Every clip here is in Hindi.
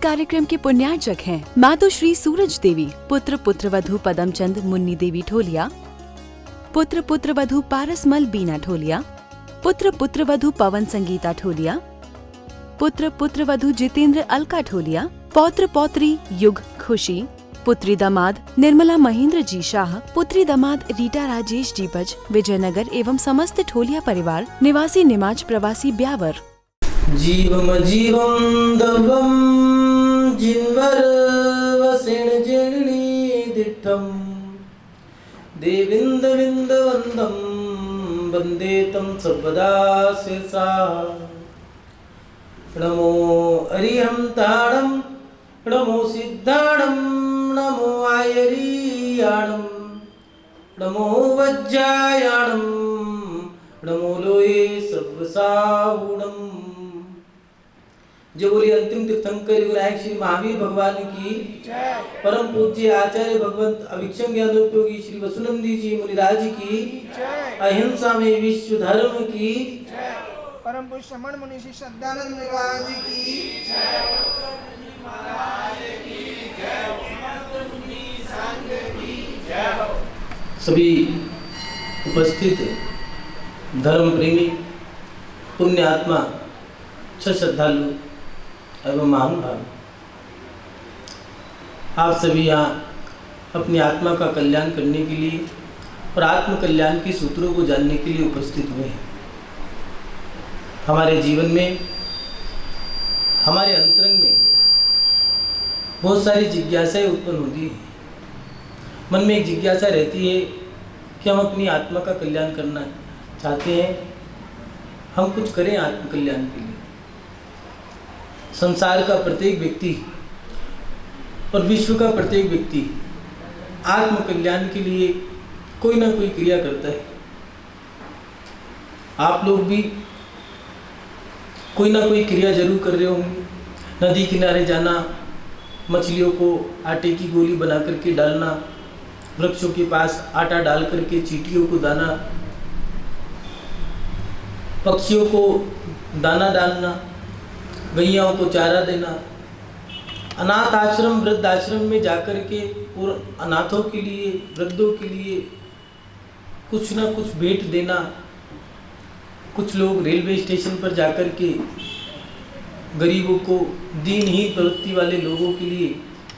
कार्यक्रम के पुण्यार्चक हैं मातु श्री सूरज देवी, पुत्र पुत्रवधू पदमचंद मुन्नी देवी ठोलिया, पुत्र पुत्रवधू पारसमल बीना ठोलिया, पुत्र पुत्रवधू पवन संगीता ठोलिया, पुत्र पुत्रवधू जितेंद्र अलका ठोलिया, पौत्र पौत्री युग खुशी, पुत्री दामाद निर्मला महेंद्र जी शाह, पुत्री दामाद रीटा राजेश जी बज, विजयनगर एवं समस्त ठोलिया परिवार निवासी निमाज प्रवासी ब्यावर। जीवम जीवम दवम जिन्वर वसेण जेणी दिठम देविंद विंद वंदम वंदे तम सर्वदा शिरसा। नमो अरिहं ताणं नमो सिद्धाणं नमो आयरीयाणं नमो वज्रायाणं नमो लोये सर्वसाहुणम्। जय बोलिए अंतिम तीर्थंकर विनायक श्री महावीर भगवान की, परम पूज्य आचार्य भगवंत अभिक्षम ज्ञानोपयोगी श्री वसुनंदी जी मुनिराज की, अहिंसा में विश्व धर्म की, परम पूज्य श्रमण मुनि श्री श्रद्धानंद महाराज की, सभी उपस्थित धर्म प्रेमी पुण्य आत्मा श्रद्धालु एवं महानुभाव, आप सभी यहाँ अपनी आत्मा का कल्याण करने के लिए और आत्म कल्याण के सूत्रों को जानने के लिए उपस्थित हुए हैं। हमारे जीवन में, हमारे अंतरंग में बहुत सारी जिज्ञासाएं उत्पन्न होती हैं। मन में एक जिज्ञासा रहती है कि हम अपनी आत्मा का कल्याण करना चाहते हैं, हम कुछ करें आत्म कल्याण के लिए। संसार का प्रत्येक व्यक्ति और विश्व का प्रत्येक व्यक्ति आत्म कल्याण के लिए कोई ना कोई क्रिया करता है। आप लोग भी कोई ना कोई क्रिया जरूर कर रहे होंगे। नदी किनारे जाना, मछलियों को आटे की गोली बना करके डालना, वृक्षों के पास आटा डाल करके चींटियों को दाना, पक्षियों को दाना डालना, गैयाओं को चारा देना, अनाथ आश्रम वृद्ध आश्रम में जाकर के और अनाथों के लिए, वृद्धों के लिए कुछ ना कुछ भेंट देना। कुछ लोग रेलवे स्टेशन पर जाकर के गरीबों को, दीनहीन प्रवृत्ति वाले लोगों के लिए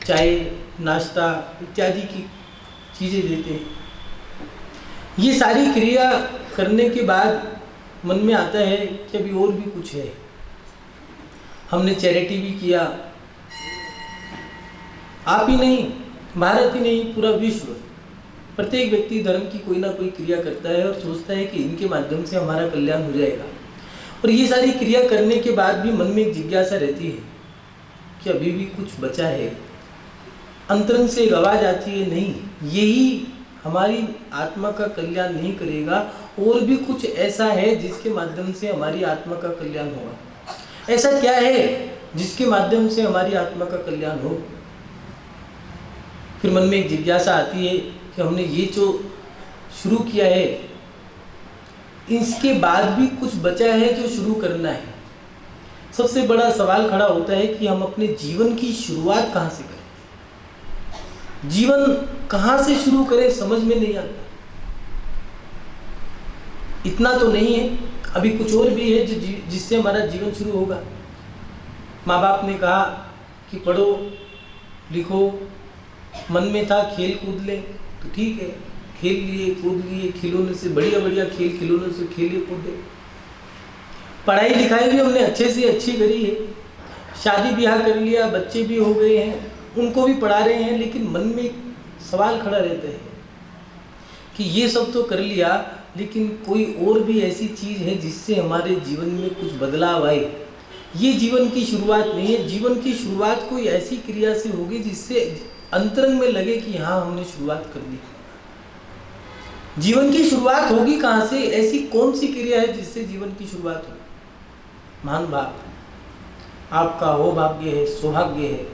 चाय, नाश्ता इत्यादि की चीज़ें देते हैं। ये सारी क्रिया करने के बाद मन में आता है कि अभी और भी कुछ है। हमने चैरिटी भी किया। आप ही नहीं, भारत ही नहीं, पूरा विश्व, प्रत्येक व्यक्ति धर्म की कोई ना कोई क्रिया करता है और सोचता है कि इनके माध्यम से हमारा कल्याण हो जाएगा। और ये सारी क्रिया करने के बाद भी मन में एक जिज्ञासा रहती है कि अभी भी कुछ बचा है। अंतरंग से एक आवाज़ आती है, नहीं, यही हमारी आत्मा का कल्याण नहीं करेगा, और भी कुछ ऐसा है जिसके माध्यम से हमारी आत्मा का कल्याण होगा। ऐसा क्या है जिसके माध्यम से हमारी आत्मा का कल्याण हो? फिर मन में एक जिज्ञासा आती है कि हमने ये जो शुरू किया है, इसके बाद भी कुछ बचा है जो शुरू करना है। सबसे बड़ा सवाल खड़ा होता है कि हम अपने जीवन की शुरुआत कहाँ से करें। जीवन कहाँ से शुरू करें समझ में नहीं आता। इतना तो नहीं है, अभी कुछ और भी है जिससे हमारा जीवन शुरू होगा। माँ बाप ने कहा कि पढ़ो लिखो, मन में था खेल कूद ले, तो ठीक है, खेल लिए कूद लिए, खिलौने से बढ़िया बढ़िया खेल, खिलौने से खेले कूदे। पढ़ाई लिखाई भी हमने अच्छे से अच्छी करी है, शादी ब्याह कर लिया, बच्चे भी हो गए हैं, उनको भी पढ़ा रहे हैं। लेकिन मन में एक सवाल खड़ा रहता है कि ये सब तो कर लिया, लेकिन कोई और भी ऐसी चीज़ है जिससे हमारे जीवन में कुछ बदलाव आए। ये जीवन की शुरुआत नहीं है। जीवन की शुरुआत कोई ऐसी क्रिया से होगी जिससे अंतरंग में लगे कि हाँ, हमने शुरुआत कर दी। जीवन की शुरुआत होगी कहाँ से? ऐसी कौन सी क्रिया है जिससे जीवन की शुरुआत हो? महान बाप, आपका हो भाग्य है, सौभाग्य है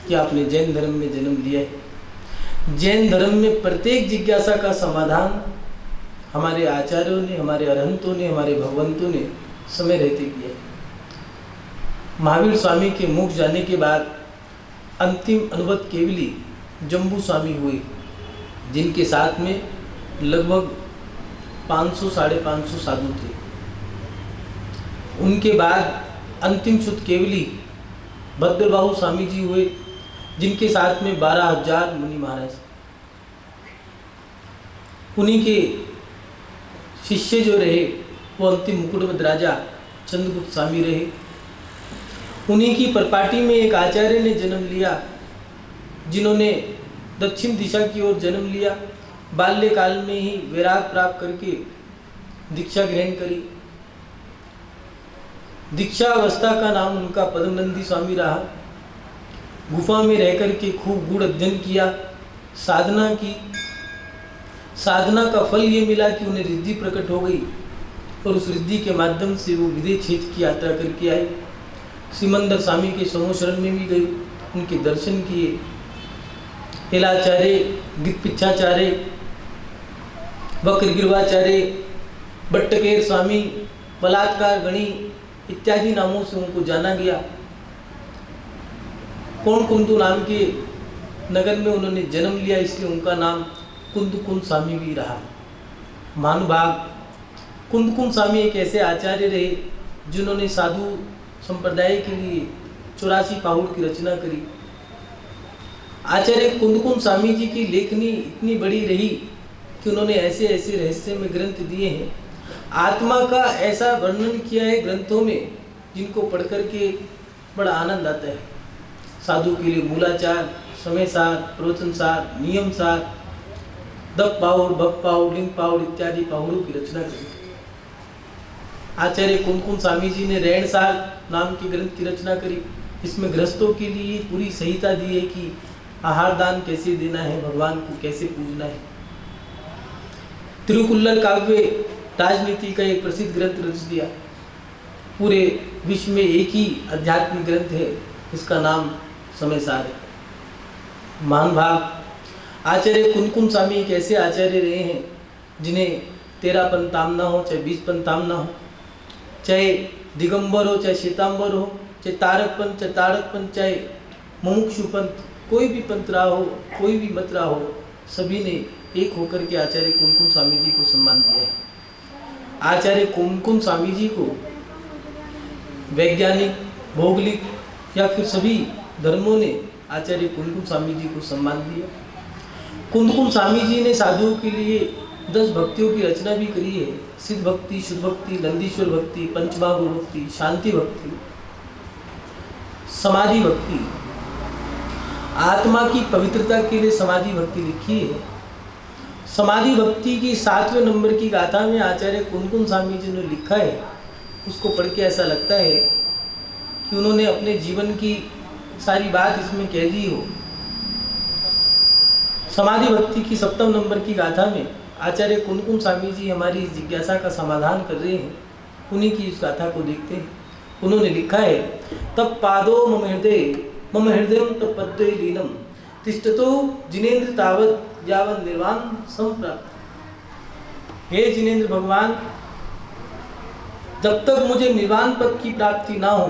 कि आपने जैन धर्म में जन्म लिया है। जैन धर्म में प्रत्येक जिज्ञासा का समाधान हमारे आचार्यों ने, हमारे अरहंतों ने, हमारे भगवंतों ने समय रहते किया। महावीर स्वामी के मुख जाने के बाद अंतिम अनुगत केवली जम्बू स्वामी हुए, जिनके साथ में लगभग 500 साढ़े 500 साधु थे। उनके बाद अंतिम शुद्ध केवली भद्रबाहु स्वामी जी हुए, जिनके साथ में 12,000 मुनि महाराज। उन्हीं के शिष्य जो रहे वो अंतिम मुकुटबद्ध राजा चंद्रगुप्त स्वामी रहे। उन्हीं की परपाटी में एक आचार्य ने जन्म लिया, जिन्होंने दक्षिण दिशा की ओर जन्म लिया। बाल्यकाल में ही वैराग प्राप्त करके दीक्षा ग्रहण करी। दीक्षा अवस्था का नाम उनका पद्मनंदी स्वामी रहा। गुफा में रह कर के खूब गूढ़ अध्ययन किया, साधना की। साधना का फल ये मिला कि उन्हें रिद्धि प्रकट हो गई और उस रिद्धि के माध्यम से वो विदेश क्षेत्र की यात्रा करके आए। सिमंदर स्वामी के समूह शरण में भी गए, उनके दर्शन किए। हेलाचार्य, गिरपिच्छाचार्य, वक्रगिरवाचार्य, भट्टकेर स्वामी, बलात्कार गणी इत्यादि नामों से उनको जाना गया। कोणकुंदु नाम के नगर में उन्होंने जन्म लिया, इसलिए उनका नाम कुंदकुंद स्वामी भी रहा। महानुभाव कुंदकुंद स्वामी एक ऐसे आचार्य रहे जिन्होंने साधु संप्रदाय के लिए 84 पाहुड़ की रचना करी। आचार्य कुंदकुंद स्वामी जी की लेखनी इतनी बड़ी रही कि उन्होंने ऐसे ऐसे रहस्यमय ग्रंथ दिए हैं, आत्मा का ऐसा वर्णन किया है ग्रंथों में, जिनको पढ़ कर के बड़ा आनंद आता है। साधु के लिए मूलाचार, समय सार, प्रवचन सार, नियम सार, दप पाहुड़, भप पाहुड़, लिंग पाहुड़ इत्यादि पाहुड़ों की रचना करी। आचार्य कुंदकुंद स्वामी जी ने रैण सार नाम के ग्रंथ की रचना करी। इसमें गृहस्थों के लिए पूरी संहिता दी है कि आहार दान कैसे देना है, भगवान को कैसे पूजना है। तिरुकुल्लर काव्य राजनीति का एक प्रसिद्ध ग्रंथ रच दिया। पूरे विश्व में एक ही आध्यात्मिक ग्रंथ है, इसका नाम समय सार है। महान भाव आचार्य कुंदकुंद स्वामी एक ऐसे आचार्य रहे हैं जिन्हें 13 पंताम ना हो, चाहे 20 पंताम ना हो, चाहे दिगंबर हो, चाहे श्वेतांबर हो, चाहे तारक पंथ, चाहे तारक पंथ, चाहे मुमुक्षु पंथ, कोई भी पंथ रहा हो, कोई भी मत रहा हो, सभी ने एक होकर के आचार्य कुंदकुंद स्वामी जी को सम्मान दिया है। आचार्य कुंदकुंद स्वामी जी को वैज्ञानिक, भौगोलिक या फिर सभी धर्मों ने आचार्य कुंदकुंद स्वामी जी को सम्मान दिया। कुंदकुंद स्वामी जी ने साधुओं के लिए 10 भक्तियों की रचना भी करी है। सिद्ध भक्ति, शुद्ध भक्ति, नंदीश्वर भक्ति, पंचमहाभूत भक्ति, शांति भक्ति, समाधि भक्ति, आत्मा की पवित्रता के लिए समाधि भक्ति लिखी है। समाधि भक्ति की 7वें नंबर की गाथा में आचार्य कुंदकुंद स्वामी जी ने लिखा है, उसको पढ़ के ऐसा लगता है कि उन्होंने अपने जीवन की सारी बात इसमें कह दी हो। समाधि भक्ति की 7वें नंबर की गाथा में आचार्य कुंदकुंद स्वामी जी हमारी जिज्ञासा का समाधान कर रहे हैं। उन्हीं की इस गाथा को देखते हैं। उन्होंने लिखा है, तब पादो मम हृदयम तब पद्मे लीनम तिष्ठतो जिनेन्द्र तावत यावत निर्वाण संप्राप्त। हे जिनेन्द्र भगवान, जब तक मुझे निर्वाण पद की प्राप्ति ना हो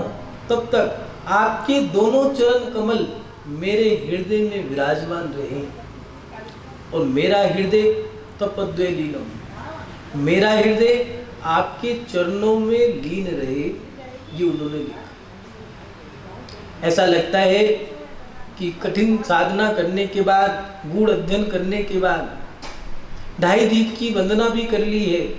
तब तक आपके दोनों चरण कमल मेरे हृदय में विराजमान रहे। और मेरा हृदय तपद्वे लीनम, मेरा हृदय आपके चरणों में लीन रहे, ये उन्होंने लिखा। ऐसा लगता है कि कठिन साधना करने के बाद, गूढ़ अध्ययन करने के बाद 2.5 दीप की वंदना भी कर ली है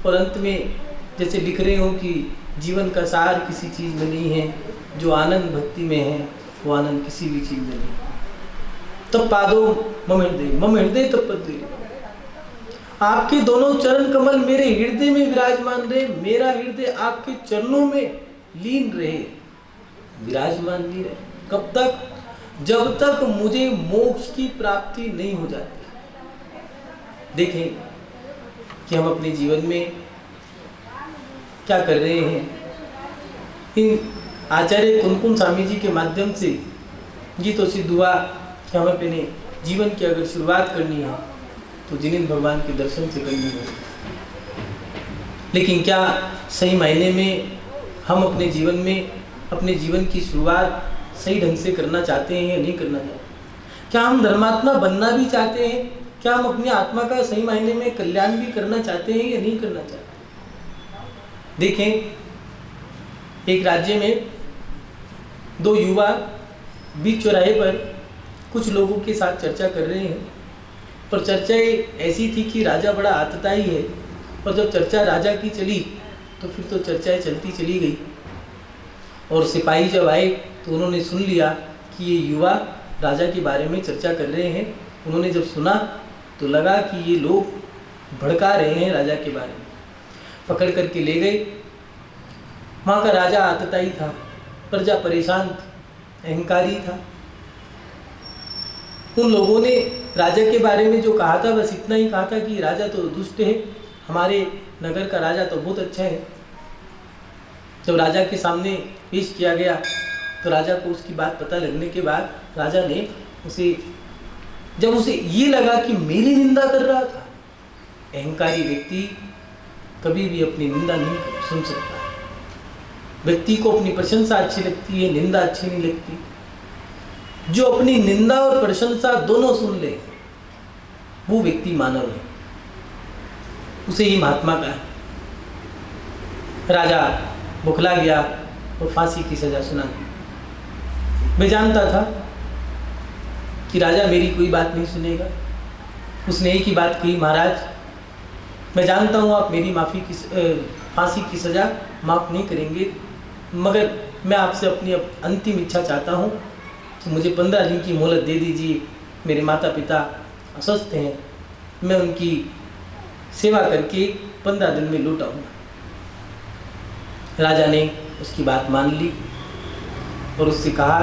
और अंत में जैसे लिख रहे हो कि जीवन का सार किसी चीज़ में नहीं है, जो आनंद भक्ति में है वो आनंद किसी भी चीज़ में नहीं। तब पादो मम हृदय तब पद्मे, आपके दोनों चरण कमल मेरे हृदय में विराजमान रहे, मेरा हृदय आपके चरणों में लीन रहे, विराजमान नहीं रहे। कब तक? जब तक मुझे मोक्ष की प्राप्ति नहीं हो जाती। देखें कि हम अपने जीवन में क्या कर रहे हैं। इन आचार्य कुंदकुंद स्वामी जी के माध्यम से ये तो सिद्ध हुआ कि हमें अपने जीवन की अगर शुरुआत करनी है तो जिनेन्द्र भगवान के दर्शन से करनी है। लेकिन क्या सही मायने में हम अपने जीवन में अपने जीवन की शुरुआत सही ढंग से करना चाहते हैं या नहीं करना चाहते? क्या हम धर्मात्मा बनना भी चाहते हैं? क्या हम अपनी आत्मा का सही मायने में कल्याण भी करना चाहते हैं या नहीं करना चाहते? देखें, एक राज्य में दो युवा बीच चौराहे पर कुछ लोगों के साथ चर्चा कर रहे हैं, पर चर्चा ऐसी थी कि राजा बड़ा आतताई है, और जब चर्चा राजा की चली तो फिर तो चर्चाएं चलती चली गई। और सिपाही जब आए तो उन्होंने सुन लिया कि ये युवा राजा के बारे में चर्चा कर रहे हैं। उन्होंने जब सुना तो लगा कि ये लोग भड़का रहे हैं राजा के बारे में। पकड़ करके ले गए। वहाँ का राजा आतताई था, प्रजा परेशान थी, अहंकारी था। उन लोगों ने राजा के बारे में जो कहा था बस इतना ही कहा था कि राजा तो दुष्ट है, हमारे नगर का राजा तो बहुत अच्छा है। जब राजा के सामने पेश किया गया तो राजा को उसकी बात पता लगने के बाद राजा ने जब उसे ये लगा कि मेरी निंदा कर रहा था, अहंकारी व्यक्ति कभी भी अपनी निंदा नहीं सुन सकता। व्यक्ति को अपनी प्रशंसा अच्छी लगती है, निंदा अच्छी नहीं लगती। जो अपनी निंदा और प्रशंसा दोनों सुन ले वो व्यक्ति मानव है, उसे ही महात्मा का है। राजा बुखला गया और फांसी की सजा सुना दी। मैं जानता था कि राजा मेरी कोई बात नहीं सुनेगा। उसने एक ही बात कही, महाराज मैं जानता हूँ आप मेरी फांसी की सज़ा माफ़ नहीं करेंगे, मगर मैं आपसे अपनी अंतिम इच्छा चाहता हूँ कि मुझे 15 दिन की मोहलत दे दीजिए। मेरे माता पिता अस्वस्थ हैं, मैं उनकी सेवा करके 15 दिन में लौट आऊँगा। राजा ने उसकी बात मान ली और उससे कहा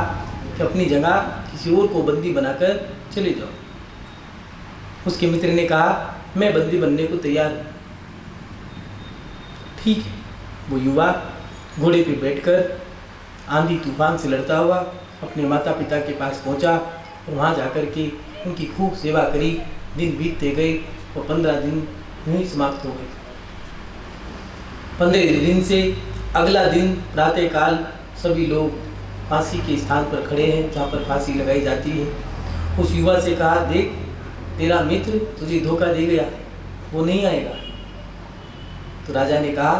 कि अपनी जगह किसी और को बंदी बनाकर चले जाओ। उसके मित्र ने कहा मैं बंदी बनने को तैयार हूँ। ठीक है। वो युवा घोड़े पे बैठकर आंधी तूफान से लड़ता हुआ अपने माता पिता के पास पहुँचा और वहाँ जाकर के उनकी खूब सेवा करी। दिन बीतते गए और 15 दिन यूँ ही समाप्त हो गए। 15 दिन से अगला दिन प्रातःकाल सभी लोग फांसी के स्थान पर खड़े हैं जहाँ पर फांसी लगाई जाती है। उस युवा से कहा, देख तेरा मित्र तुझे धोखा दे गया, वो नहीं आएगा। तो राजा ने कहा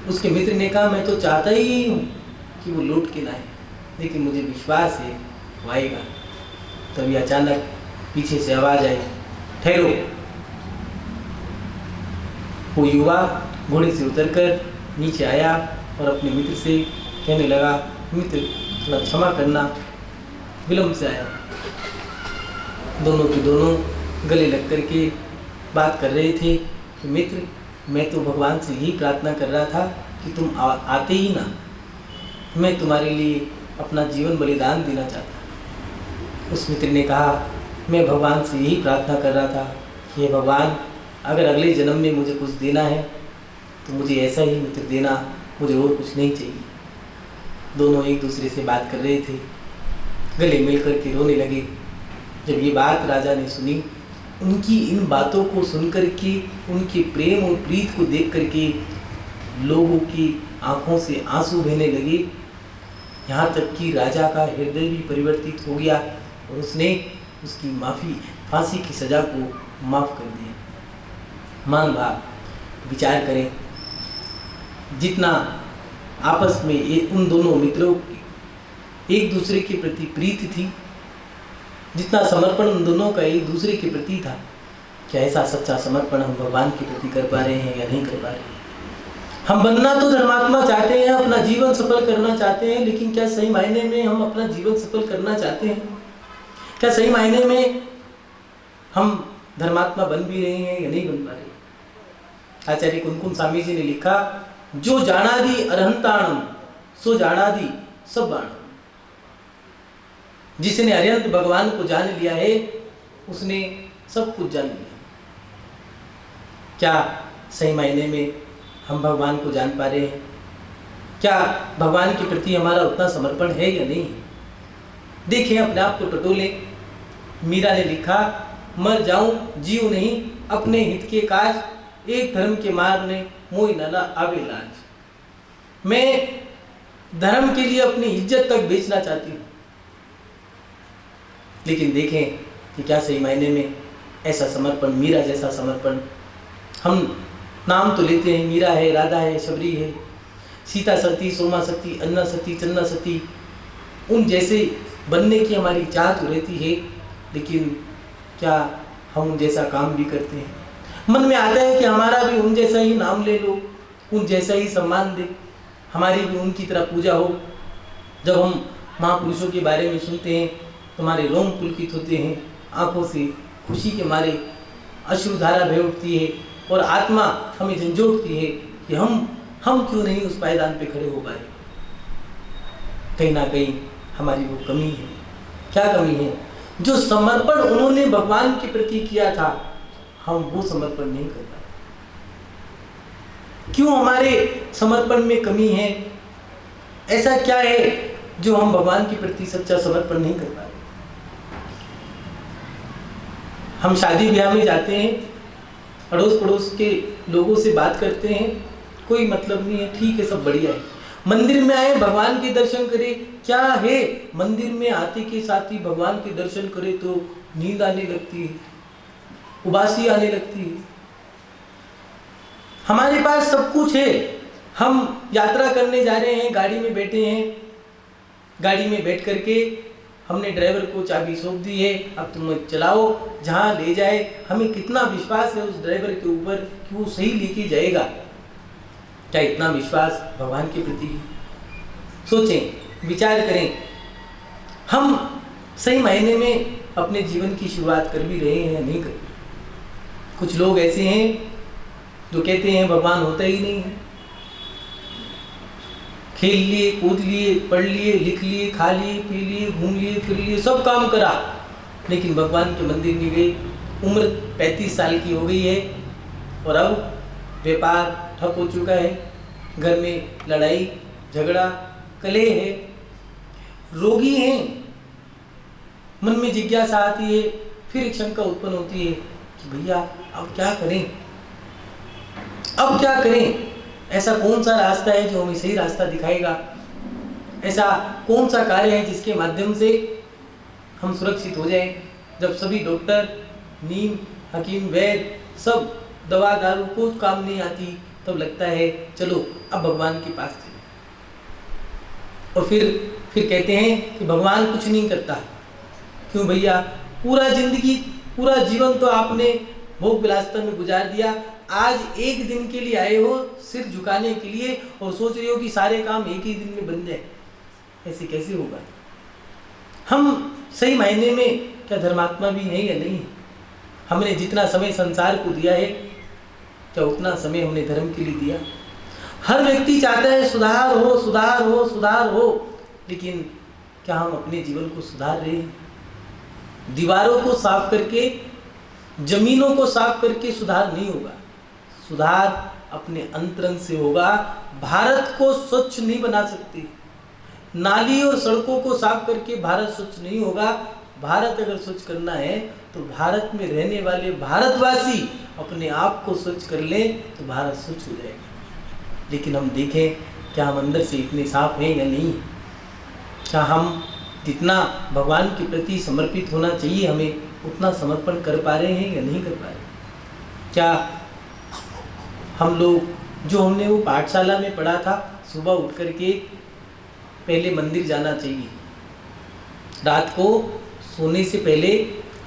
उसके मित्र ने कहा मैं तो चाहता ही हूँ कि वो लौट के ना आए, लेकिन मुझे विश्वास है वो आएगा। तभी अचानक पीछे से आवाज़ आई, ठहरो। वो युवा घोड़े से उतरकर नीचे आया और अपने मित्र से कहने लगा, मित्र थोड़ा क्षमा करना, विलम्ब से आया। दोनों के दोनों गले लग कर के बात कर रहे थे कि मित्र मैं तो भगवान से यही प्रार्थना कर रहा था कि तुम आते ही ना, मैं तुम्हारे लिए अपना जीवन बलिदान देना चाहता। उस मित्र ने कहा मैं भगवान से यही प्रार्थना कर रहा था कि हे भगवान, अगर अगले जन्म में मुझे कुछ देना है तो मुझे ऐसा ही मित्र देना, मुझे और कुछ नहीं चाहिए। दोनों एक दूसरे से बात कर रहे थे, गले मिल कर के रोने लगे। जब ये बात राजा ने सुनी, उनकी इन बातों को सुनकर के, उनके प्रेम और प्रीत को देख कर के लोगों की आंखों से आंसू बहने लगे। यहाँ तक कि राजा का हृदय भी परिवर्तित हो गया और उसने उसकी फांसी की सज़ा को माफ़ कर दिया। मान भाव विचार करें, जितना आपस में उन दोनों मित्रों की एक दूसरे के प्रति प्रीति थी, जितना समर्पण उन दोनों का एक दूसरे के प्रति था, क्या ऐसा सच्चा समर्पण हम भगवान के प्रति कर पा रहे हैं या नहीं कर पा रहे हैं? हम बनना तो धर्मात्मा चाहते हैं, अपना जीवन सफल करना चाहते हैं, लेकिन क्या सही मायने में हम अपना जीवन सफल करना चाहते हैं? क्या सही मायने में हम धर्मात्मा बन भी रहे हैं या नहीं बन पा रहे? आचार्य कुमकुम स्वामी जी ने लिखा, जो जानादि अरहंताणम सो जानादि सब बाण। जिसने अरिहंत भगवान को जान लिया है उसने सब कुछ जान लिया। क्या सही मायने में हम भगवान को जान पा रहे हैं? क्या भगवान के प्रति हमारा उतना समर्पण है या नहीं? देखें, अपने आप को टटोलें। मीरा ने लिखा, मर जाऊं जीव नहीं, अपने हित के काज, एक धर्म के मार ने मोहि न आवे लाज। मैं धर्म के लिए अपनी इज्जत तक बेचना चाहती हूँ। लेकिन देखें कि क्या सही मायने में ऐसा समर्पण, मीरा जैसा समर्पण, हम नाम तो लेते हैं, मीरा है, राधा है, शबरी है, सीता सती, सोमा सती, अन्ना सती, चन्ना सती, उन जैसे बनने की हमारी चाहत रहती है, लेकिन क्या हम उन जैसा काम भी करते हैं? मन में आता है कि हमारा भी उन जैसा ही नाम ले लो, उन जैसा ही सम्मान दे, हमारी भी उनकी तरह पूजा हो। जब हम महापुरुषों के बारे में सुनते हैं तो हमारे रोम पुलकित होते हैं, आंखों से खुशी के मारे अश्रुधारा बह उठती है और आत्मा हमें झंझोड़ती है कि हम क्यों नहीं उस पायदान पे खड़े हो पाए। कहीं ना कहीं हमारी वो कमी है। क्या कमी है? जो समर्पण उन्होंने भगवान के प्रति किया था, हम वो समर्पण नहीं कर पाए। क्यों हमारे समर्पण में कमी है? ऐसा क्या है जो हम भगवान के प्रति सच्चा समर्पण नहीं कर पाए? हम शादी ब्याह में जाते हैं, अड़ोस पड़ोस के लोगों से बात करते हैं, कोई मतलब नहीं है, ठीक है, सब बढ़िया है। मंदिर में आए, भगवान के दर्शन करें, क्या है? मंदिर में आते के साथ ही भगवान के दर्शन करें तो नींद आने लगती है, उबासी आने लगती है। हमारे पास सब कुछ है, हम यात्रा करने जा रहे हैं, गाड़ी में बैठे हैं, गाड़ी में बैठ करके हमने ड्राइवर को चाबी सौंप दी है, अब तुम चलाओ, जहाँ ले जाए। हमें कितना विश्वास है उस ड्राइवर के ऊपर कि वो सही लेके जाएगा। क्या इतना विश्वास भगवान के प्रति है? सोचें, विचार करें, हम सही मायने में अपने जीवन की शुरुआत कर भी रहे हैं या नहीं कर रहे? कुछ लोग ऐसे हैं जो कहते हैं भगवान होता ही नहीं है। खेल लिए, कूद लिए, पढ़ लिए, लिख लिए, खा लिए, पी लिए, घूम लिए, फिर लिए, सब काम करा, लेकिन भगवान के मंदिर नहीं गए। उम्र 35 साल की हो गई है और अब व्यापार ठप हो चुका है, घर में लड़ाई झगड़ा कलह है, रोगी हैं, मन में जिज्ञासा आती है, फिर एक शंका उत्पन्न होती है कि भैया अब क्या करें, अब क्या करें? ऐसा कौन सा रास्ता है जो हमें सही रास्ता दिखाएगा? ऐसा कौन सा कार्य है जिसके माध्यम से हम सुरक्षित हो जाएं? जब सभी डॉक्टर, नीम, हकीम, वैद्य सब दवा दारू को काम नहीं आती, तब लगता है चलो अब भगवान के पास चले। और फिर कहते हैं कि भगवान कुछ नहीं करता। क्यों भैया? पूरा जिंदगी, पूरा जीवन तो आपने भोग विलासता में गुजार दिया, आज एक दिन के लिए आए हो सिर झुकाने के लिए और सोच रहे हो कि सारे काम एक ही दिन में बन जाए। ऐसे कैसे होगा? हम सही मायने में क्या धर्मात्मा भी हैं या नहीं? हमने जितना समय संसार को दिया है, क्या उतना समय हमने धर्म के लिए दिया? हर व्यक्ति चाहता है सुधार हो, सुधार हो, सुधार हो, लेकिन क्या हम अपने जीवन को सुधार रहे हैं? दीवारों को साफ करके, जमीनों को साफ करके सुधार नहीं होगा। सुधार अपने अंतरंग से होगा। भारत को स्वच्छ नहीं बना सकते, नाली और सड़कों को साफ करके भारत स्वच्छ नहीं होगा। भारत अगर स्वच्छ करना है तो भारत में रहने वाले भारतवासी अपने आप को स्वच्छ कर लें तो भारत स्वच्छ हो जाएगा। लेकिन हम देखें, क्या हम अंदर से इतने साफ हैं या नहीं? क्या हम जितना भगवान के प्रति समर्पित होना चाहिए हमें, उतना समर्पण कर पा रहे हैं या नहीं कर पा रहे? क्या हम लोग, जो हमने वो पाठशाला में पढ़ा था, सुबह उठ करके पहले मंदिर जाना चाहिए, रात को सोने से पहले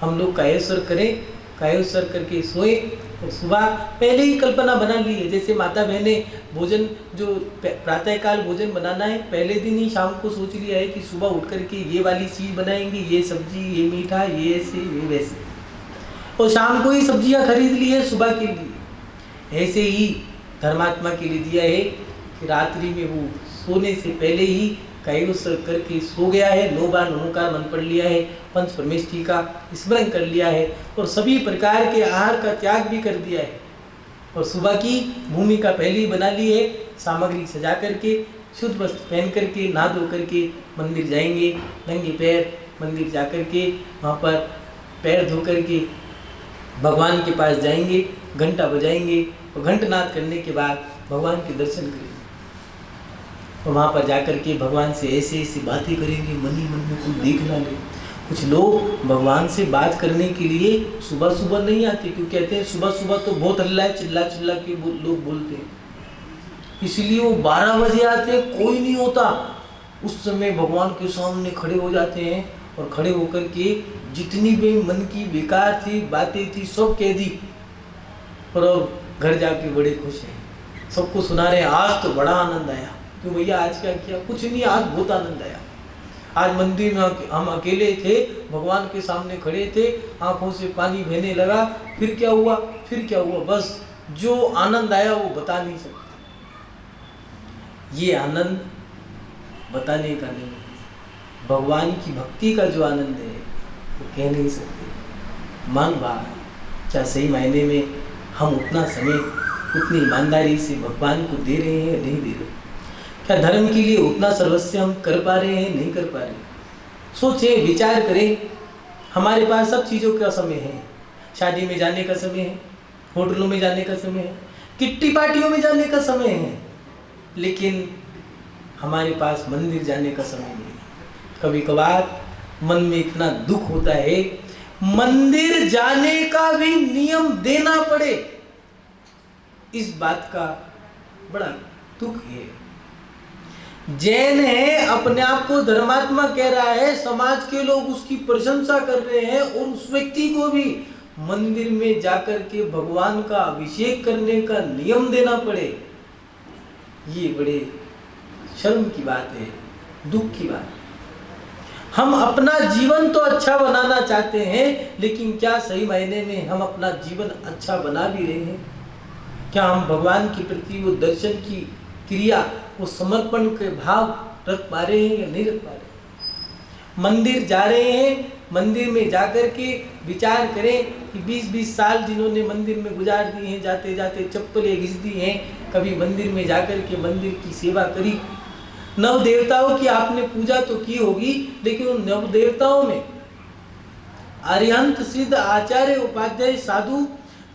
हम लोग कायस्वर करें, कायस्वर करके सोए और सुबह पहले ही कल्पना बना ली है। जैसे माता बहनें भोजन, जो प्रातःकाल भोजन बनाना है, पहले दिन ही शाम को सोच लिया है कि सुबह उठ करके ये वाली चीज़ बनाएंगे, ये सब्जी, ये मीठा, ये ऐसे, ये वैसे, और शाम को ही सब्जियां खरीद ली है सुबह के लिए। ऐसे ही धर्मात्मा के लिए दिया है कि रात्रि में वो सोने से पहले ही कायस्वर करके सो गया है, 9 बार नमोकार मंत्र पढ़ लिया है, पंच परमेष्ठी का स्मरण कर लिया है और सभी प्रकार के आहार का त्याग भी कर दिया है। और सुबह की भूमिका पहले ही बना ली है, सामग्री सजा करके, शुद्ध वस्त्र पहन करके, नहा धो करके मंदिर जाएंगे, नंगे पैर मंदिर जा करके वहाँ पर पैर धो करके भगवान के पास जाएंगे, घंटा बजाएंगे और घंटनाद करने के बाद भगवान के दर्शन करेंगे। तो वहाँ पर जाकर के भगवान से ऐसे ऐसी बातें करेंगे, मन ही मन में कुछ देख ना ले। कुछ लोग भगवान से बात करने के लिए सुबह सुबह नहीं आते, क्योंकि कहते हैं सुबह सुबह तो बहुत हल्ला है, चिल्ला चिल्ला के लोग बोलते हैं, इसलिए वो 12 बजे आते हैं, कोई नहीं होता। उस समय भगवान के सामने खड़े हो जाते हैं और खड़े होकर के जितनी भी मन की बेकार थी बातें थी सब कह दी, और घर जाके बड़े खुश हैं, सबको सुना रहे हैं आज तो बड़ा आनंद आया। क्यों भैया आज क्या किया? कुछ नहीं, आज बहुत आनंद आया। आज मंदिर में हम अकेले थे, भगवान के सामने खड़े थे, आंखों से पानी बहने लगा, फिर क्या हुआ, फिर क्या हुआ, बस जो आनंद आया वो बता नहीं सकते। ये आनंद बताने का नहीं, भगवान की भक्ति का जो आनंद है वो कह नहीं सकते। मन बात, क्या सही मायने में हम उतना समय उतनी ईमानदारी से भगवान को दे रहे हैं, नहीं दे रहे? क्या धर्म के लिए उतना सर्वस्व हम कर पा रहे हैं, नहीं कर पा रहे? सोचें, विचार करें। हमारे पास सब चीज़ों का समय है, शादी में जाने का समय है, होटलों में जाने का समय है, किट्टी पार्टियों में जाने का समय है, लेकिन हमारे पास मंदिर जाने का समय नहीं। कभी कभार मन में इतना दुख होता है, मंदिर जाने का भी नियम देना पड़े, इस बात का बड़ा दुख है। जैन है, अपने आप को धर्मात्मा कह रहा है, समाज के लोग उसकी प्रशंसा कर रहे हैं, और उस व्यक्ति को भी मंदिर में जाकर के भगवान का अभिषेक करने का नियम देना पड़े, ये बड़े शर्म की बात है, दुख की बात है। हम अपना जीवन तो अच्छा बनाना चाहते हैं, लेकिन क्या सही मायने में हम अपना जीवन अच्छा बना भी रहे हैं? क्या हम भगवान के प्रति वो दर्शन की क्रिया, वो समर्पण के भाव रख पा रहे हैं या नहीं रख पा रहे? मंदिर जा रहे हैं, मंदिर में जाकर के विचार करें कि 20-20 साल जिन्होंने मंदिर में गुजार दिए हैं, जाते जाते चप्पलें घिस दी हैं, कभी मंदिर में जाकर के मंदिर की सेवा करी। नव देवताओं की आपने पूजा तो की होगी, लेकिन उन नव देवताओं में अरिहंत सिद्ध आचार्य उपाध्याय साधु,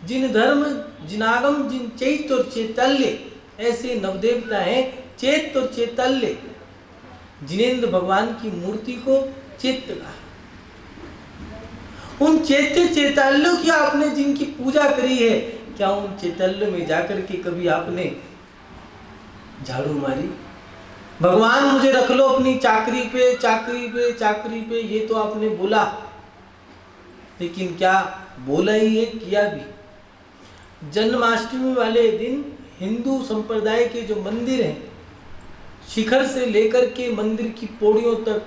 जिन धर्म जिनागम जिन चैत्य और चैतल्य, ऐसे नवदेवता हैं चैत्य और चैतल्य, जिनेंद्र भगवान की मूर्ति को चैत्य कहा। उन चैत्य चैतल्यों की आपने जिनकी पूजा करी है, क्या उन चैतल्यों में जाकर के कभी आपने झाड़ू मारी? भगवान मुझे रख लो अपनी चाकरी पे, चाकरी पे, चाकरी पे, ये तो आपने बोला, लेकिन क्या बोला ही है, किया भी? जन्माष्टमी वाले दिन हिंदू संप्रदाय के जो मंदिर हैं, शिखर से लेकर के मंदिर की पौड़ियों तक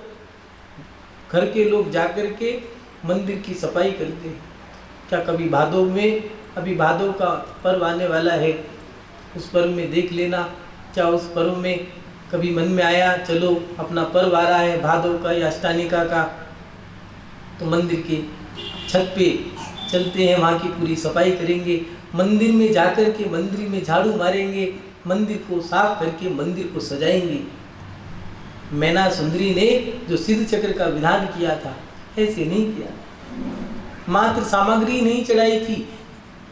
घर के लोग जाकर के मंदिर की सफाई करते हैं। क्या कभी भादों में, अभी भादों का पर्व आने वाला है, उस पर्व में देख लेना, क्या उस पर्व में कभी मन में आया चलो अपना पर्व आ रहा है भादों का या अष्टानिका का, तो मंदिर के छत पे चलते हैं, वहाँ की पूरी सफाई करेंगे, मंदिर में जाकर के मंदिर में झाड़ू मारेंगे, मंदिर को साफ करके मंदिर को सजाएंगे। मैना सुंदरी ने जो सिद्ध चक्र का विधान किया था, ऐसे नहीं किया, मात्र सामग्री नहीं चढ़ाई थी,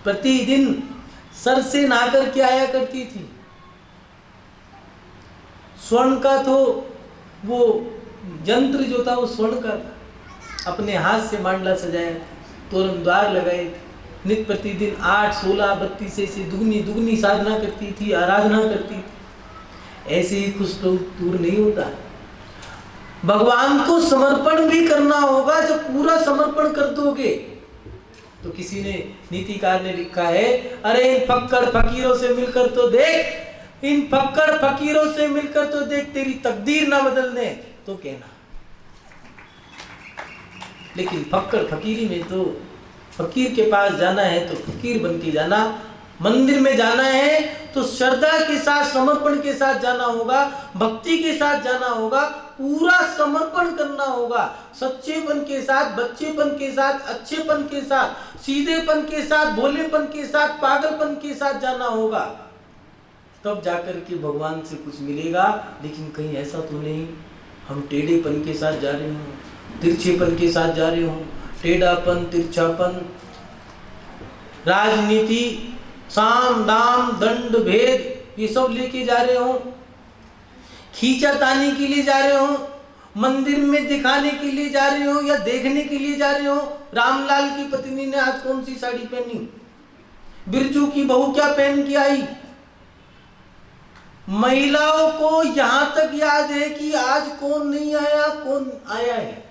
प्रतिदिन सर से नहा करके आया करती थी। स्वर्ण का तो वो यंत्र जो था वो स्वर्ण का था, अपने हाथ से मांडला सजाया, तोरण द्वार लगाए थे, नित्य प्रतिदिन 8, 16, 32 से दुगनी साधना करती थी, आराधना करती थी। ऐसे ही कुछ तो दूर नहीं होता। भगवान को समर्पण भी करना होगा। जब पूरा समर्पण कर दोगे तो किसी ने नीतिकार ने लिखा है, अरे इन फक्कड़ फकीरों से मिलकर तो देख, इन फक्कड़ फकीरों से मिलकर तो देख, तेरी तकदीर ना बदलने तो कहना। लेकिन फक्कड़ फकीरी में तो फकीर के पास जाना है तो फकीर बन के जाना, मंदिर में जाना है तो श्रद्धा के साथ, समर्पण के साथ जाना होगा, भक्ति के साथ जाना होगा, पूरा समर्पण करना होगा, सच्चेपन के साथ, बच्चेपन के साथ, अच्छेपन के साथ, सीधेपन के साथ, भोलेपन के साथ, पागलपन के साथ जाना होगा, तब जाकर के भगवान से कुछ मिलेगा। लेकिन कहीं ऐसा तो नहीं हम टेढ़ेपन के साथ जा रहे हों, तिरछेपन के साथ जा रहे हों, टेढ़ापन, तिरछापन, राजनीति, साम दाम दंड भेद, ये सब लेके जा रहे हो। खींचातानी के लिए जा रहे हो, मंदिर में दिखाने के लिए जा रहे हो या देखने के लिए जा रहे हो? रामलाल की पत्नी ने आज कौन सी साड़ी पहनी, बिरजू की बहू क्या पहन के आई? महिलाओं को यहां तक याद है कि आज कौन नहीं आया, कौन आया है।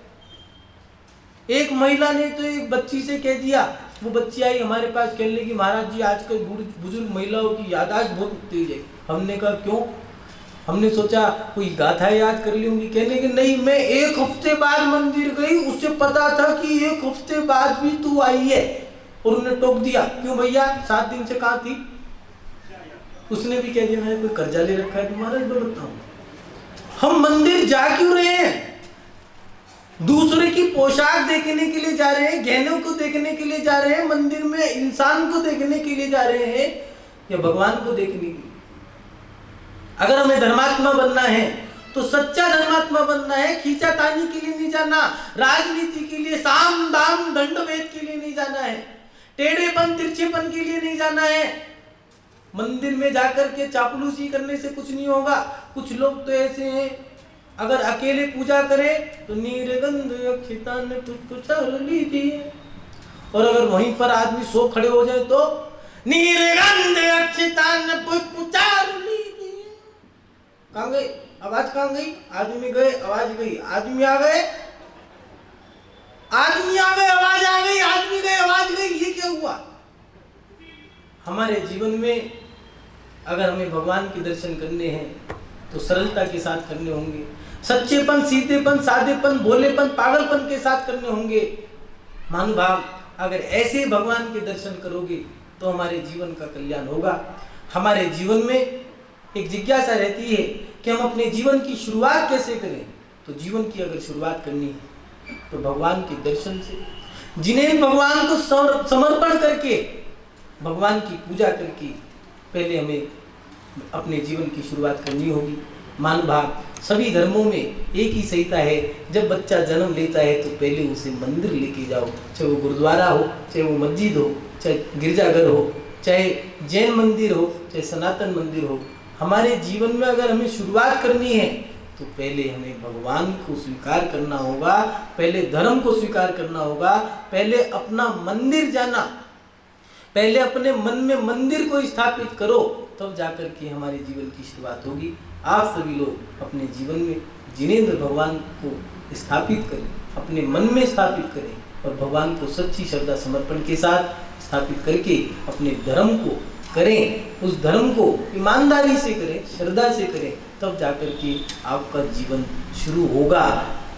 एक महिला ने तो एक बच्ची से कह दिया, वो बच्ची आई हमारे पास कहने लगी, महाराज जी आजकल बुजुर्ग महिलाओं की याददाश्त बहुत तेज है। हमने कहा क्यों? हमने सोचा कोई गाथा याद कर ली होंगी। कहने की नहीं, मैं एक हफ्ते बाद मंदिर गई, उसे पता था कि एक हफ्ते बाद भी तू आई है। और उन्हें टोक दिया, क्यों भैया 7 दिन से कहाँ थी? उसने भी कह दिया मैंने कोई कर्जा ले रखा है। तुम्हारा बताऊं, हम मंदिर जा क्यों रहे हैं? दूसरे की पोशाक देखने के लिए जा रहे हैं, गहनों को देखने के लिए जा रहे हैं, मंदिर में इंसान को देखने के लिए जा रहे हैं या भगवान को देखने के लिए? अगर हमें धर्मात्मा बनना है तो सच्चा धर्मात्मा बनना है, खींचातानी के लिए नहीं जाना, राजनीति के लिए, साम दाम दंड भेद के लिए नहीं जाना है, टेढ़ेपन तिरछेपन के लिए नहीं जाना है। मंदिर में जाकर के चापलूसी करने से कुछ नहीं होगा। कुछ लोग तो ऐसे हैं, अगर अकेले पूजा करें तो नीरगंध अक्षता ने पुष्पुचार लीजिए, और अगर वहीं पर आदमी 100 खड़े हो जाए तो नीरगंध अक्षता ने पुष्पुचार लीजिए। कहाँ गए आवाज, कहाँ गई? आदमी गए आवाज गई, आदमी आ गए आवाज आ गई, आदमी गए आवाज गई। ये क्या हुआ? हमारे जीवन में अगर हमें भगवान के दर्शन करने हैं तो सरलता के साथ करने होंगे, सच्चेपन, सीधेपन, सादेपन, भोलेपन, पागलपन के साथ करने होंगे। महानुभाव, अगर ऐसे भगवान के दर्शन करोगे तो हमारे जीवन का कल्याण होगा। हमारे जीवन में एक जिज्ञासा रहती है कि हम अपने जीवन की शुरुआत कैसे करें। तो जीवन की अगर शुरुआत करनी है तो भगवान के दर्शन से, जिन्हें भगवान को समर्पण करके, भगवान की पूजा करके पहले हमें अपने जीवन की शुरुआत करनी होगी। महानुभाव, सभी धर्मों में एक ही संहिता है, जब बच्चा जन्म लेता है तो पहले उसे मंदिर लेके जाओ, चाहे वो गुरुद्वारा हो, चाहे वो मस्जिद हो, चाहे गिरजाघर हो, चाहे जैन मंदिर हो, चाहे सनातन मंदिर हो। हमारे जीवन में अगर हमें शुरुआत करनी है तो पहले हमें भगवान को स्वीकार करना होगा, पहले धर्म को स्वीकार करना होगा, पहले अपना मंदिर जाना, पहले अपने मन में मंदिर को स्थापित करो, तब जाकर के हमारे जीवन की शुरुआत होगी। आप सभी लोग अपने जीवन में जिनेंद्र भगवान को स्थापित करें, अपने मन में स्थापित करें और भगवान को सच्ची श्रद्धा समर्पण के साथ स्थापित करके अपने धर्म को करें, उस धर्म को ईमानदारी से करें, श्रद्धा से करें, तब जाकर के आपका जीवन शुरू होगा।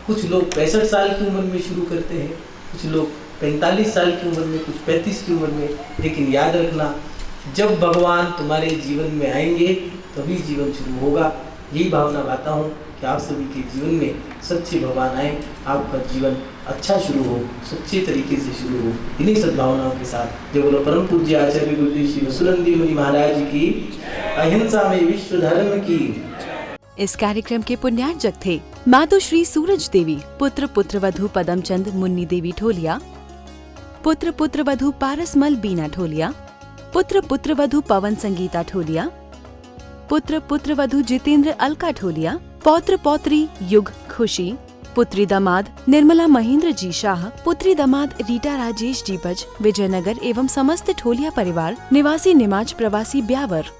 कुछ लोग 65 साल की उम्र में शुरू करते हैं, कुछ लोग 45 साल की उम्र में, कुछ 35 की उम्र में, लेकिन याद रखना जब भगवान तुम्हारे जीवन में आएंगे तभी जीवन शुरू होगा। यही भावना पाता हूँ कि आप सभी के जीवन में सच्चे भगवान आए, आपका जीवन अच्छा शुरू हो, सच्चे तरीके से शुरू हो। इन्हीं सद्भावनाओं के साथ जय बोलो परम पूज्य आचार्य गुरुदेव श्री वसुनंदी मुनि महाराज की, अहिंसा में विश्व धर्म की। इस कार्यक्रम के पुण्यार्जक थे मातोश्री सूरज देवी, पुत्र पुत्रवधू पदमचंद मुन्नी देवी ढोलिया, पुत्र पुत्रवधू पारसमल बीना ढोलिया, पुत्र पुत्रवधू पवन संगीता ढोलिया, पुत्र पुत्रवधू जितेंद्र अलका ढोलिया, पौत्र पौत्री युग खुशी, पुत्री दामाद निर्मला महेंद्र जी शाह, पुत्री दामाद रीटा राजेश जी बज, विजयनगर एवं समस्त ढोलिया परिवार निवासी निमाज प्रवासी ब्यावर।